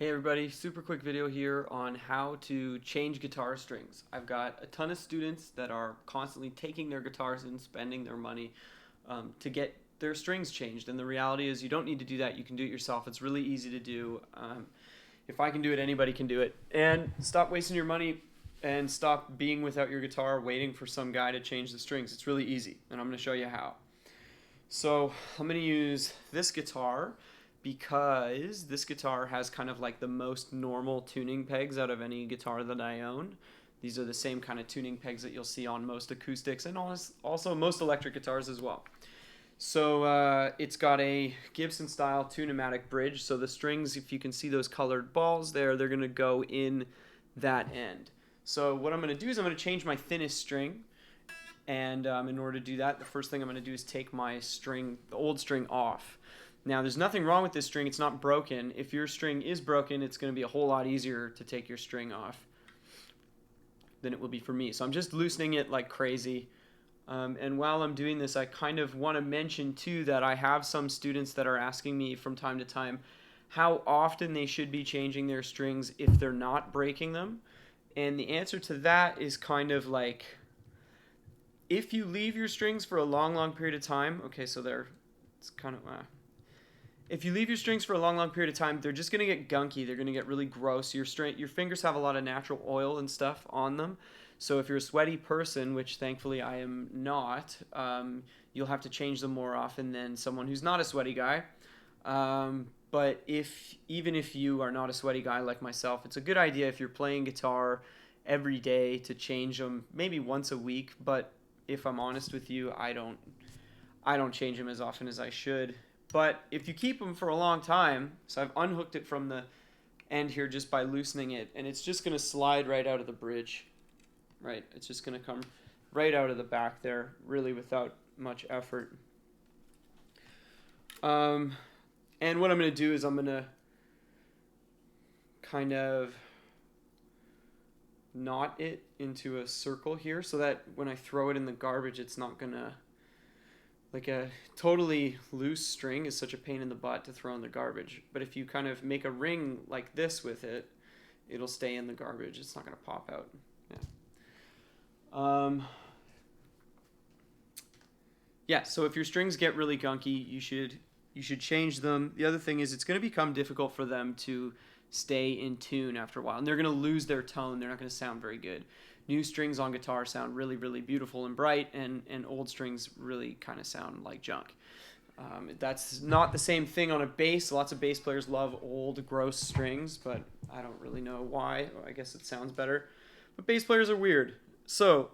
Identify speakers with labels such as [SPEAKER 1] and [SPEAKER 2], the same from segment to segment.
[SPEAKER 1] Hey everybody, super quick video here on how to change guitar strings. I've got a ton of students that are constantly taking their guitars and spending their money to get their strings changed. And the reality is you don't need to do that. You can do it yourself. It's really easy to do. If I can do it, anybody can do it. And stop wasting your money and stop being without your guitar waiting for some guy to change the strings. It's really easy, and I'm going to show you how. So I'm going to use this guitar because this guitar has kind of like the most normal tuning pegs out of any guitar that I own. These are the same kind of tuning pegs that you'll see on most acoustics and also most electric guitars as well. So it's got a Gibson style tune-o-matic bridge. So the strings, if you can see those colored balls there, they're going to go in that end. So what I'm going to do is I'm going to change my thinnest string. And in order to do that, the first thing I'm going to do is take my string, the old string, off. Now, there's nothing wrong with this string. It's not broken. If your string is broken, it's going to be a whole lot easier to take your string off than it will be for me. So I'm just loosening it like crazy. And while I'm doing this, I kind of want to mention, too, that I have some students that are asking me from time to time how often they should be changing their strings if they're not breaking them. And the answer to that is kind of like, if you leave your strings for a long period of time, okay, so it's kind of, if you leave your strings for a long period of time, they're just going to get gunky. They're going to get really gross. Your fingers have a lot of natural oil and stuff on them. So if you're a sweaty person, which thankfully I am not, you'll have to change them more often than someone who's not a sweaty guy. But even if you are not a sweaty guy like myself, it's a good idea if you're playing guitar every day to change them maybe once a week. But if I'm honest with you, I don't change them as often as I should. But if you keep them for a long time, so I've unhooked it from the end here just by loosening it, and it's just going to slide right out of the bridge. Right, it's just going to come right out of the back there, really without much effort. And what I'm going to do is I'm going to kind of knot it into a circle here so that when I throw it in the garbage, it's not going to, like a totally loose string is such a pain in the butt to throw in the garbage. But if you kind of make a ring like this with it, it'll stay in the garbage. It's not going to pop out. Yeah, so if your strings get really gunky, you should change them. The other thing is it's going to become difficult for them to stay in tune after a while, and they're going to lose their tone. They're not going to sound very good. New strings on guitar sound really beautiful and bright, and old strings really kind of sound like junk. That's not the same thing on a bass. Lots of bass players love old, gross strings, but I don't really know why. I guess it sounds better. But bass players are weird. So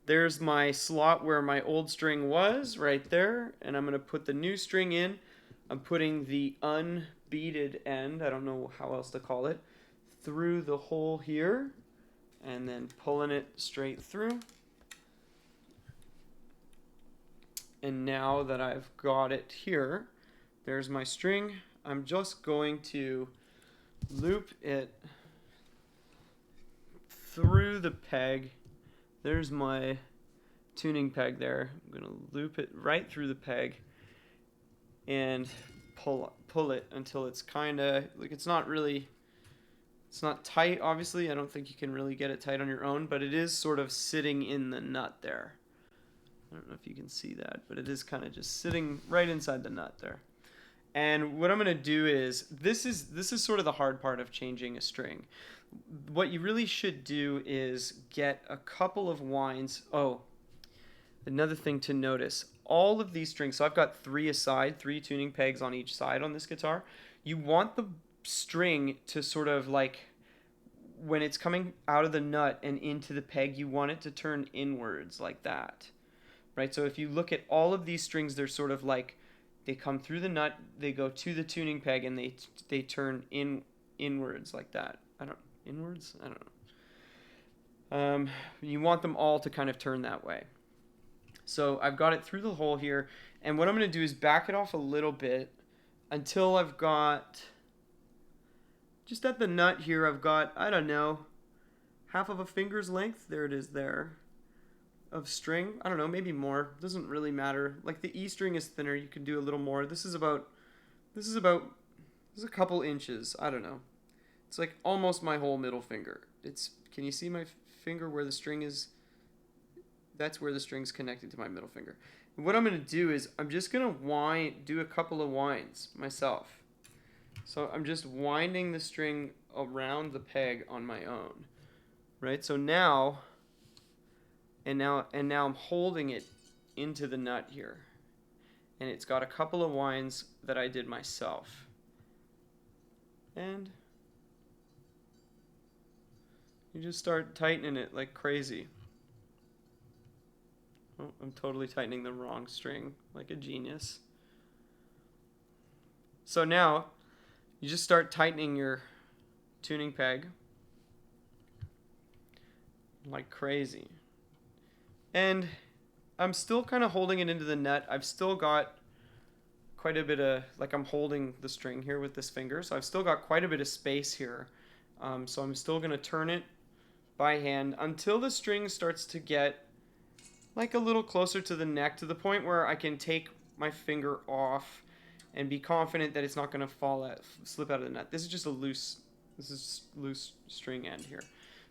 [SPEAKER 1] there's my slot where my old string was, right there, and I'm going to put the new string in. I'm putting the unbeaded end, I don't know how else to call it, through the hole here, and then pulling it straight through. And now that I've got it here, there's my string. I'm just going to loop it through the peg. There's my tuning peg there. I'm going to loop it right through the peg and pull it until it's kind of like it's not tight. Obviously, I don't think you can really get it tight on your own, but it is sort of sitting in the nut there. I don't know if you can see that, but it is kind of just sitting right inside the nut there. And what I'm going to do is this is sort of the hard part of changing a string. What you really should do is get a couple of winds. Oh, another thing to notice, all of these strings, so I've got three tuning pegs on each side on this guitar. You want the string to sort of like, when it's coming out of the nut and into the peg, you want it to turn inwards like that, right? So if you look at all of these strings, they're sort of like, they come through the nut, they go to the tuning peg, and they turn inwards like that. Inwards? I don't know. You want them all to kind of turn that way. So I've got it through the hole here, and what I'm going to do is back it off a little bit until I've got, just at the nut here, I've got, I don't know, half of a finger's length, there it is there, of string. I don't know, maybe more, doesn't really matter. Like the E string is thinner, you can do a little more. This is a couple inches, I don't know. It's like almost my whole middle finger. Can you see my finger where the string is? That's where the string's connected to my middle finger. And what I'm going to do is I'm just going to do a couple of winds myself. So I'm just winding the string around the peg on my own. Right? So now I'm holding it into the nut here. And it's got a couple of winds that I did myself. And you just start tightening it like crazy. Oh, I'm totally tightening the wrong string like a genius. So now you just start tightening your tuning peg like crazy. And I'm still kind of holding it into the nut. I've still got quite a bit of, like I'm holding the string here with this finger, so I've still got quite a bit of space here. So I'm still going to turn it by hand until the string starts to get like a little closer to the neck, to the point where I can take my finger off and be confident that it's not going to slip out of the nut. This is just loose string end here.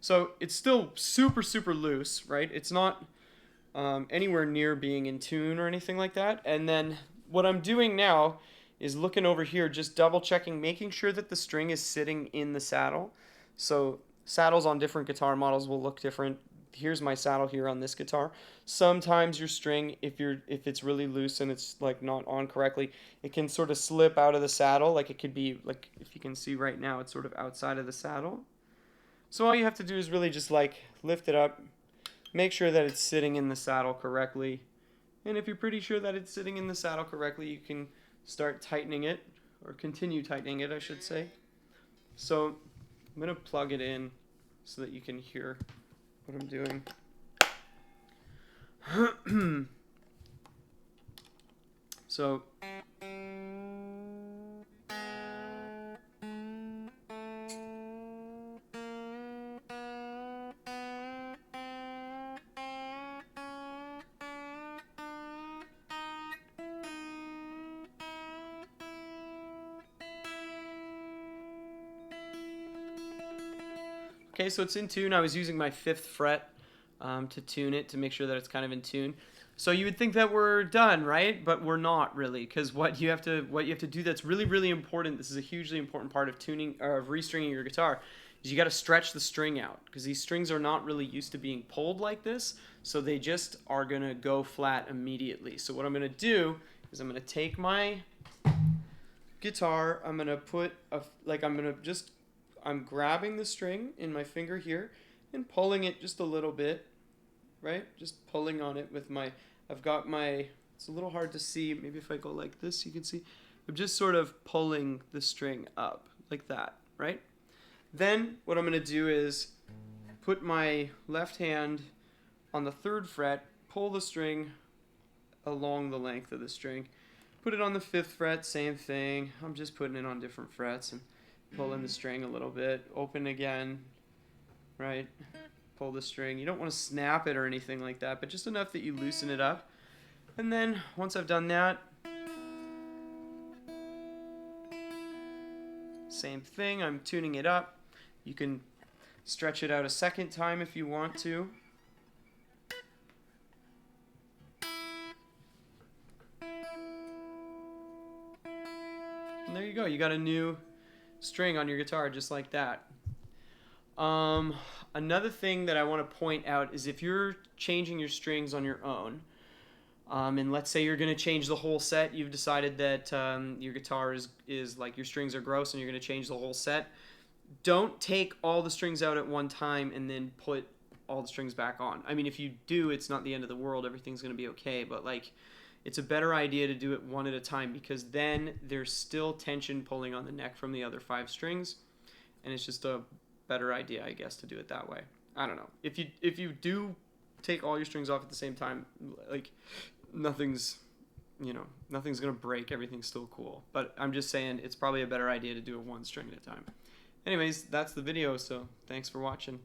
[SPEAKER 1] So it's still super, super loose, right? It's not anywhere near being in tune or anything like that. And then what I'm doing now is looking over here, just double checking, making sure that the string is sitting in the saddle. So saddles on different guitar models will look different. Here's my saddle here on this guitar. Sometimes your string, if it's really loose and it's like not on correctly, it can sort of slip out of the saddle. Like it could be, like if you can see right now, it's sort of outside of the saddle. So all you have to do is really just like lift it up, make sure that it's sitting in the saddle correctly. And if you're pretty sure that it's sitting in the saddle correctly, you can start tightening it, or continue tightening it, I should say. So I'm going to plug it in so that you can hear what I'm doing. So okay, so it's in tune. I was using my 5th fret to tune it, to make sure that it's kind of in tune. So you would think that we're done, right? But we're not really, because what you have to do that's really, really important, this is a hugely important part of tuning or of restringing your guitar, is you got to stretch the string out, because these strings are not really used to being pulled like this, so they just are going to go flat immediately. So what I'm going to do is I'm going to take my guitar, I'm going to put I'm grabbing the string in my finger here and pulling it just a little bit, right? Just pulling on it with it's a little hard to see. Maybe if I go like this, you can see. I'm just sort of pulling the string up like that, right? Then what I'm going to do is put my left hand on the 3rd fret, pull the string along the length of the string, put it on the 5th fret, same thing. I'm just putting it on different frets and pulling the string a little bit, open again, right? Pull the string. You don't want to snap it or anything like that, but just enough that you loosen it up. And then once I've done that, same thing, I'm tuning it up. You can stretch it out a second time if you want to. And there you go. You got a new string on your guitar just like that. Another thing that I want to point out is if you're changing your strings on your own, and let's say you're going to change the whole set, you've decided that your guitar is like your strings are gross and you're going to change the whole set, don't take all the strings out at one time and then put all the strings back on. I mean, if you do, it's not the end of the world, everything's going to be okay, but like it's a better idea to do it one at a time, because then there's still tension pulling on the neck from the other 5 strings, and it's just a better idea, I guess, to do it that way. I don't know. If you do take all your strings off at the same time, like nothing's gonna break. Everything's still cool. But I'm just saying it's probably a better idea to do it one string at a time. Anyways, that's the video. So thanks for watching.